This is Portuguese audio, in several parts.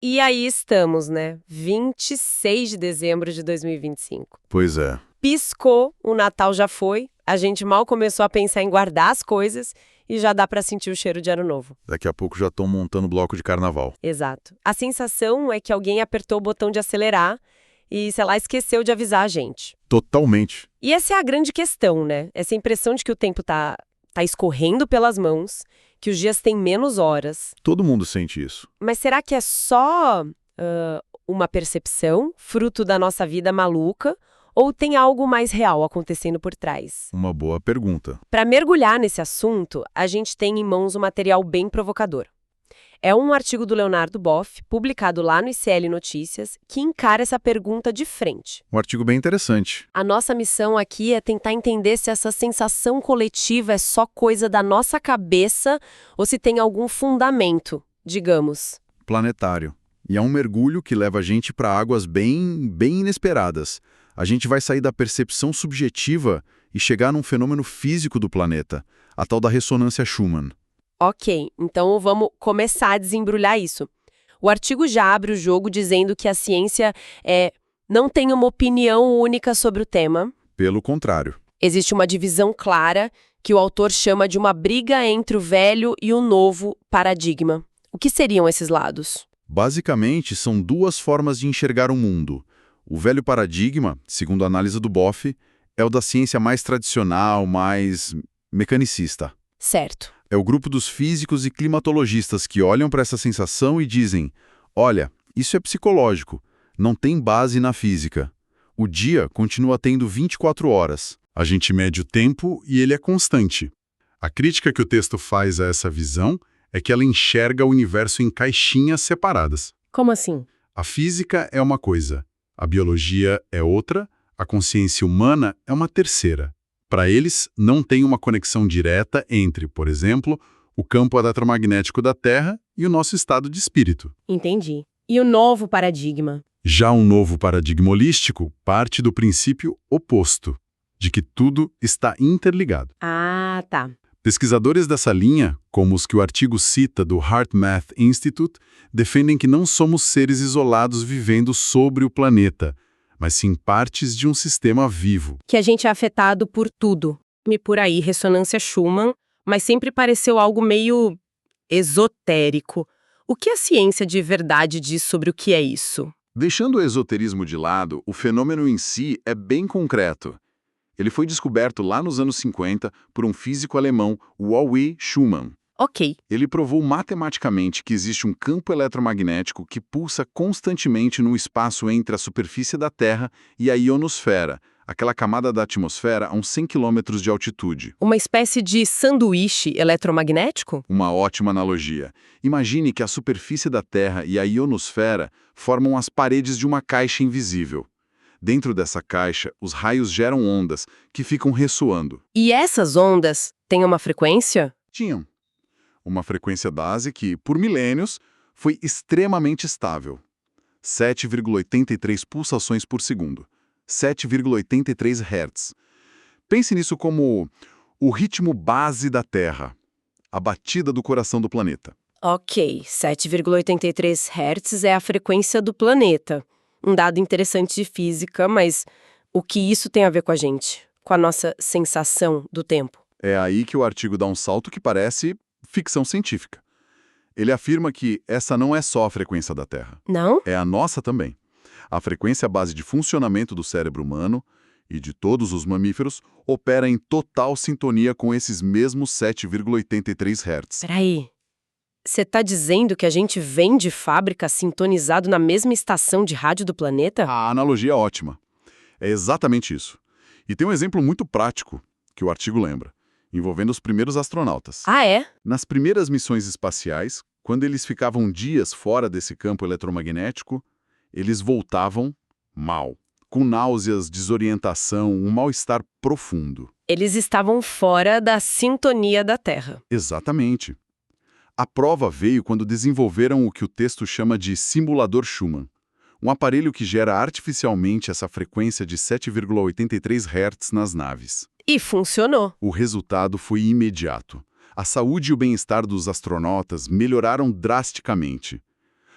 E aí estamos, né? 26 de dezembro de 2025. Pois é. Piscou, o Natal já foi, a gente mal começou a pensar em guardar as coisas e já dá pra sentir o cheiro de ano novo. Daqui a pouco já estão montando bloco de carnaval. Exato. A sensação é que alguém apertou o botão de acelerar e, sei lá, esqueceu de avisar a gente. Totalmente. E essa é a grande questão, né? Essa impressão de que o tempo tá escorrendo pelas mãos, que os dias têm menos horas. Todo mundo sente isso. Mas será que é só uma percepção, fruto da nossa vida maluca, ou tem algo mais real acontecendo por trás? Uma boa pergunta. Para mergulhar nesse assunto, a gente tem em mãos um material bem provocador. É um artigo do Leonardo Boff, publicado lá no ICL Notícias, que encara essa pergunta de frente. Um artigo bem interessante. A nossa missão aqui é tentar entender se essa sensação coletiva é só coisa da nossa cabeça ou se tem algum fundamento, digamos. Planetário. E é um mergulho que leva a gente para águas bem inesperadas. A gente vai sair da percepção subjetiva e chegar num fenômeno físico do planeta, a tal da ressonância Schumann. Ok, então vamos começar a desembrulhar isso. O artigo já abre o jogo dizendo que a ciência não tem uma opinião única sobre o tema. Pelo contrário. Existe uma divisão clara que o autor chama de uma briga entre o velho e o novo paradigma. O que seriam esses lados? Basicamente, são duas formas de enxergar o mundo. O velho paradigma, segundo a análise do Boff, é o da ciência mais tradicional, mais mecanicista. Certo. É o grupo dos físicos e climatologistas que olham para essa sensação e dizem: olha, isso é psicológico, não tem base na física. O dia continua tendo 24 horas. A gente mede o tempo e ele é constante. A crítica que o texto faz a essa visão é que ela enxerga o universo em caixinhas separadas. Como assim? A física é uma coisa, a biologia é outra, a consciência humana é uma terceira. Para eles, não tem uma conexão direta entre, por exemplo, o campo eletromagnético da Terra e o nosso estado de espírito. Entendi. E o novo paradigma? Já um novo paradigma holístico parte do princípio oposto, de que tudo está interligado. Ah, tá. Pesquisadores dessa linha, como os que o artigo cita do HeartMath Institute, defendem que não somos seres isolados vivendo sobre o planeta, mas sim partes de um sistema vivo. Que a gente é afetado por tudo. E por aí, ressonância Schumann, mas sempre pareceu algo meio esotérico. O que a ciência de verdade diz sobre o que é isso? Deixando o esoterismo de lado, o fenômeno em si é bem concreto. Ele foi descoberto lá nos anos 50 por um físico alemão, Walwi Schumann. Ok. Ele provou matematicamente que existe um campo eletromagnético que pulsa constantemente no espaço entre a superfície da Terra e a ionosfera, aquela camada da atmosfera a uns 100 km de altitude. Uma espécie de sanduíche eletromagnético? Uma ótima analogia. Imagine que a superfície da Terra e a ionosfera formam as paredes de uma caixa invisível. Dentro dessa caixa, os raios geram ondas que ficam ressoando. E essas ondas têm uma frequência? Tinham uma frequência base que, por milênios, foi extremamente estável. 7,83 pulsações por segundo. 7,83 Hz. Pense nisso como o ritmo base da Terra, a batida do coração do planeta. Ok, 7,83 Hz é a frequência do planeta. Um dado interessante de física, mas o que isso tem a ver com a gente? Com a nossa sensação do tempo? É aí que o artigo dá um salto que parece ficção científica. Ele afirma que essa não é só a frequência da Terra. Não? É a nossa também. A frequência base de funcionamento do cérebro humano e de todos os mamíferos opera em total sintonia com esses mesmos 7,83 Hz. Peraí. Você tá dizendo que a gente vem de fábrica sintonizado na mesma estação de rádio do planeta? A analogia é ótima. É exatamente isso. E tem um exemplo muito prático que o artigo lembra, envolvendo os primeiros astronautas. Ah, é? Nas primeiras missões espaciais, quando eles ficavam dias fora desse campo eletromagnético, eles voltavam mal, com náuseas, desorientação, um mal-estar profundo. Eles estavam fora da sintonia da Terra. Exatamente. A prova veio quando desenvolveram o que o texto chama de simulador Schumann, um aparelho que gera artificialmente essa frequência de 7,83 Hz nas naves. E funcionou. O resultado foi imediato. A saúde e o bem-estar dos astronautas melhoraram drasticamente.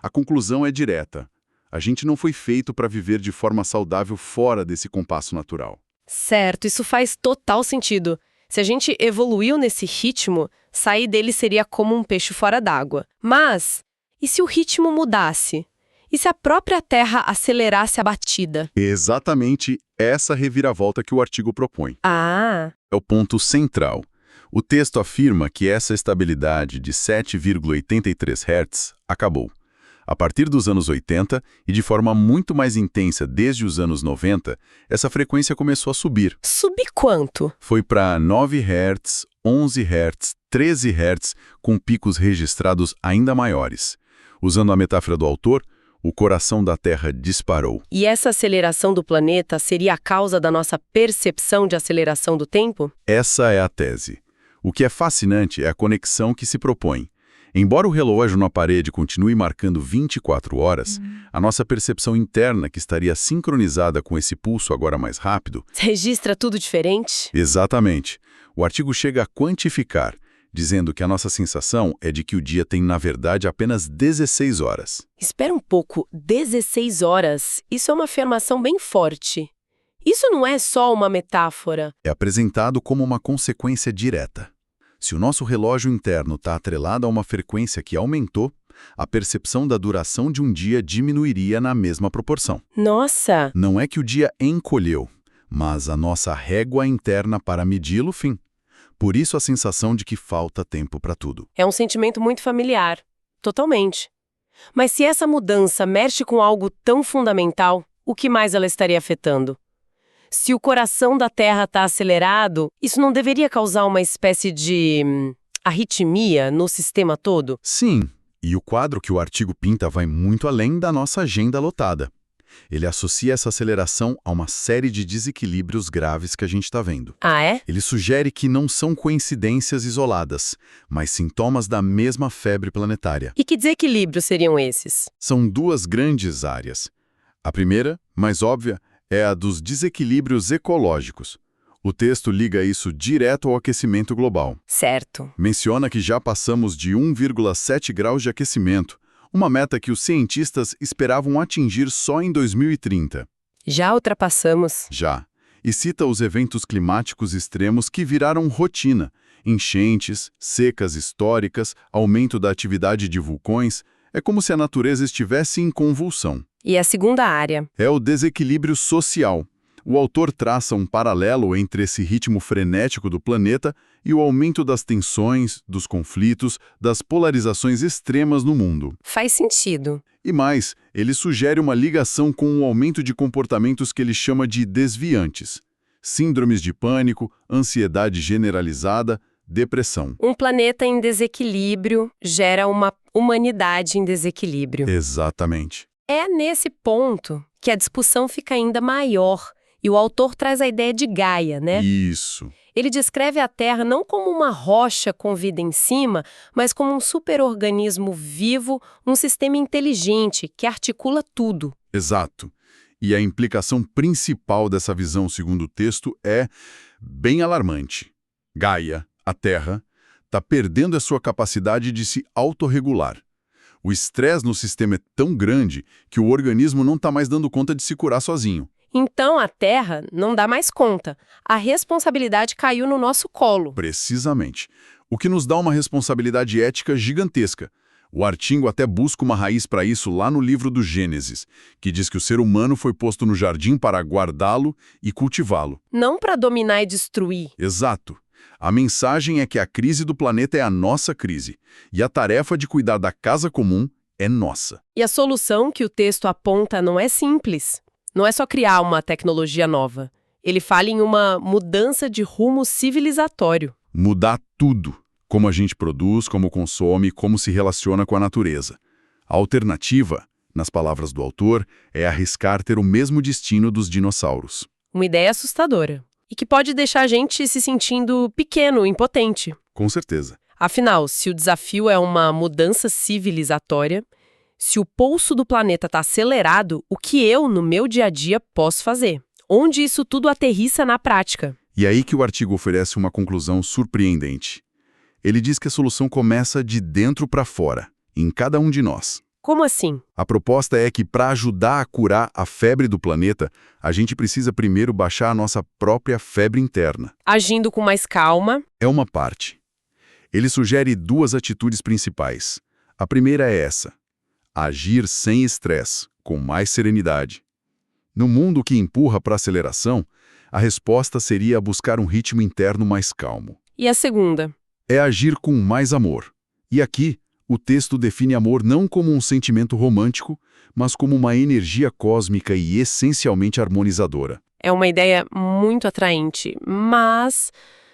A conclusão é direta. A gente não foi feito para viver de forma saudável fora desse compasso natural. Certo, isso faz total sentido. Se a gente evoluiu nesse ritmo, sair dele seria como um peixe fora d'água. Mas, e se o ritmo mudasse? E se a própria Terra acelerasse a batida? Exatamente essa reviravolta que o artigo propõe. Ah, É o ponto central. O texto afirma que essa estabilidade de 7,83 Hz acabou. A partir dos anos 80, e de forma muito mais intensa desde os anos 90, essa frequência começou a subir. subir quanto? Foi para 9 Hz, 11 Hz, 13 Hz, com picos registrados ainda maiores. Usando a metáfora do autor, o coração da Terra disparou. E essa aceleração do planeta seria a causa da nossa percepção de aceleração do tempo? Essa é a tese. O que é fascinante é a conexão que se propõe. Embora o relógio na parede continue marcando 24 horas, a nossa percepção interna, que estaria sincronizada com esse pulso agora mais rápido... Registra tudo diferente? Exatamente. O artigo chega a quantificar, dizendo que a nossa sensação é de que o dia tem, na verdade, apenas 16 horas. Espera um pouco, 16 horas? Isso é uma afirmação bem forte. Isso não é só uma metáfora. É apresentado como uma consequência direta. Se o nosso relógio interno está atrelado a uma frequência que aumentou, a percepção da duração de um dia diminuiria na mesma proporção. Nossa! Não é que o dia encolheu, mas a nossa régua interna para medi-lo, fim. Por isso a sensação de que falta tempo para tudo. É um sentimento muito familiar. Totalmente. Mas se essa mudança mexe com algo tão fundamental, o que mais ela estaria afetando? Se o coração da Terra está acelerado, isso não deveria causar uma espécie de arritmia no sistema todo? Sim, e o quadro que o artigo pinta vai muito além da nossa agenda lotada. Ele associa essa aceleração a uma série de desequilíbrios graves que a gente está vendo. Ah, é? Ele sugere que não são coincidências isoladas, mas sintomas da mesma febre planetária. E que desequilíbrios seriam esses? São duas grandes áreas. A primeira, mais óbvia, é a dos desequilíbrios ecológicos. O texto liga isso direto ao aquecimento global. Certo. Menciona que já passamos de 1,7 graus de aquecimento, uma meta que os cientistas esperavam atingir só em 2030. Já ultrapassamos. Já. E cita os eventos climáticos extremos que viraram rotina. Enchentes, secas históricas, aumento da atividade de vulcões. É como se a natureza estivesse em convulsão. E a segunda área? É o desequilíbrio social. O autor traça um paralelo entre esse ritmo frenético do planeta e o aumento das tensões, dos conflitos, das polarizações extremas no mundo. Faz sentido. E mais, ele sugere uma ligação com o aumento de comportamentos que ele chama de desviantes. Síndromes de pânico, ansiedade generalizada, depressão. Um planeta em desequilíbrio gera uma humanidade em desequilíbrio. Exatamente. É nesse ponto que a discussão fica ainda maior. E o autor traz a ideia de Gaia, né? Isso. Ele descreve a Terra não como uma rocha com vida em cima, mas como um superorganismo vivo, um sistema inteligente que articula tudo. Exato. E a implicação principal dessa visão, segundo o texto, é bem alarmante. Gaia, a Terra, está perdendo a sua capacidade de se autorregular. O estresse no sistema é tão grande que o organismo não está mais dando conta de se curar sozinho. Então a Terra não dá mais conta. A responsabilidade caiu no nosso colo. Precisamente. O que nos dá uma responsabilidade ética gigantesca. O artigo até busca uma raiz para isso lá no livro do Gênesis, que diz que o ser humano foi posto no jardim para guardá-lo e cultivá-lo. Não para dominar e destruir. Exato. A mensagem é que a crise do planeta é a nossa crise, e a tarefa de cuidar da casa comum é nossa. E a solução que o texto aponta não é simples. Não é só criar uma tecnologia nova. Ele fala em uma mudança de rumo civilizatório. Mudar tudo. Como a gente produz, como consome, como se relaciona com a natureza. A alternativa, nas palavras do autor, é arriscar ter o mesmo destino dos dinossauros. Uma ideia assustadora. E que pode deixar a gente se sentindo pequeno, impotente. Com certeza. Afinal, se o desafio é uma mudança civilizatória, se o pulso do planeta está acelerado, o que eu, no meu dia a dia, posso fazer? Onde isso tudo aterrissa na prática? E aí que o artigo oferece uma conclusão surpreendente. Ele diz que a solução começa de dentro para fora, em cada um de nós. Como assim? A proposta é que, para ajudar a curar a febre do planeta, a gente precisa primeiro baixar a nossa própria febre interna. Agindo com mais calma. É uma parte. Ele sugere 2 atitudes principais. A primeira é essa: agir sem estresse, com mais serenidade. No mundo que empurra para a aceleração, a resposta seria buscar um ritmo interno mais calmo. E a segunda? É agir com mais amor. E aqui, o texto define amor não como um sentimento romântico, mas como uma energia cósmica e essencialmente harmonizadora. É uma ideia muito atraente, mas,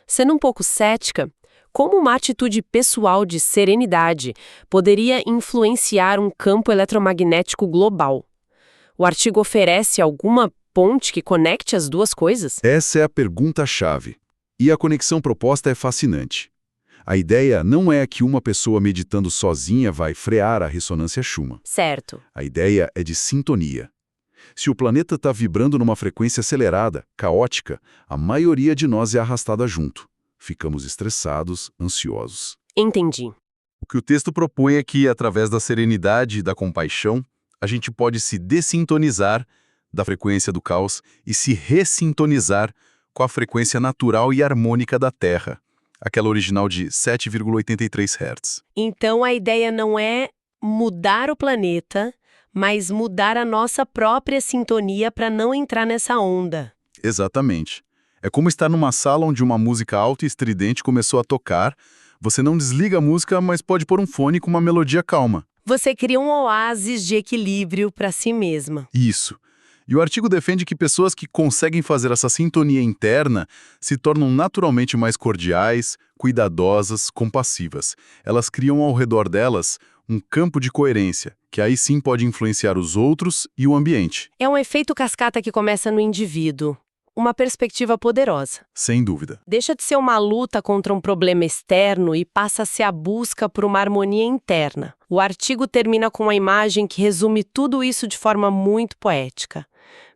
sendo um pouco cética, como uma atitude pessoal de serenidade poderia influenciar um campo eletromagnético global? O artigo oferece alguma ponte que conecte as duas coisas? Essa é a pergunta-chave. E a conexão proposta é fascinante. A ideia não é que uma pessoa meditando sozinha vai frear a ressonância Schumann. Certo. A ideia é de sintonia. Se o planeta está vibrando numa frequência acelerada, caótica, a maioria de nós é arrastada junto. Ficamos estressados, ansiosos. Entendi. O que o texto propõe é que, através da serenidade e da compaixão, a gente pode se dessintonizar da frequência do caos e se ressintonizar com a frequência natural e harmônica da Terra, aquela original de 7,83 Hz. Então a ideia não é mudar o planeta, mas mudar a nossa própria sintonia para não entrar nessa onda. Exatamente. É como estar numa sala onde uma música alta e estridente começou a tocar. Você não desliga a música, mas pode pôr um fone com uma melodia calma. Você cria um oásis de equilíbrio para si mesma. Isso. E o artigo defende que pessoas que conseguem fazer essa sintonia interna se tornam naturalmente mais cordiais, cuidadosas, compassivas. Elas criam ao redor delas um campo de coerência, que aí sim pode influenciar os outros e o ambiente. É um efeito cascata que começa no indivíduo. Uma perspectiva poderosa. Sem dúvida. Deixa de ser uma luta contra um problema externo e passa a ser a busca por uma harmonia interna. O artigo termina com uma imagem que resume tudo isso de forma muito poética.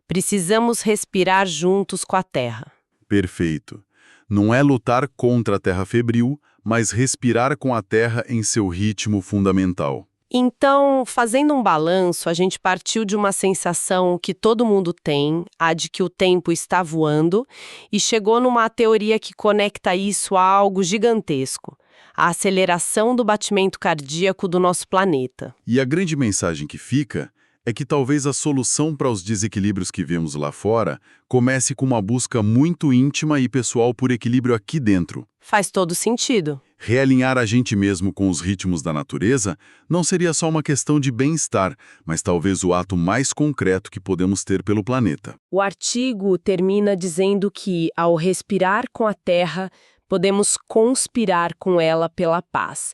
Precisamos respirar juntos com a Terra. Perfeito. Não é lutar contra a Terra febril, mas respirar com a Terra em seu ritmo fundamental. Então, fazendo um balanço, a gente partiu de uma sensação que todo mundo tem, a de que o tempo está voando, e chegou numa teoria que conecta isso a algo gigantesco, a aceleração do batimento cardíaco do nosso planeta. E a grande mensagem que fica é que talvez a solução para os desequilíbrios que vemos lá fora comece com uma busca muito íntima e pessoal por equilíbrio aqui dentro. Faz todo sentido. Realinhar a gente mesmo com os ritmos da natureza não seria só uma questão de bem-estar, mas talvez o ato mais concreto que podemos ter pelo planeta. O artigo termina dizendo que, ao respirar com a Terra, podemos conspirar com ela pela paz.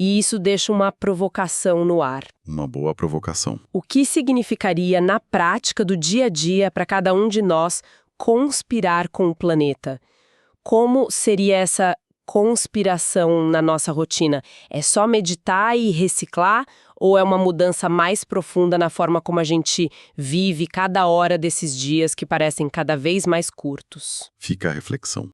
E isso deixa uma provocação no ar. Uma boa provocação. O que significaria, na prática do dia a dia, para cada um de nós, conspirar com o planeta? Como seria essa conspiração na nossa rotina? É só meditar e reciclar? Ou é uma mudança mais profunda na forma como a gente vive cada hora desses dias que parecem cada vez mais curtos? Fica a reflexão.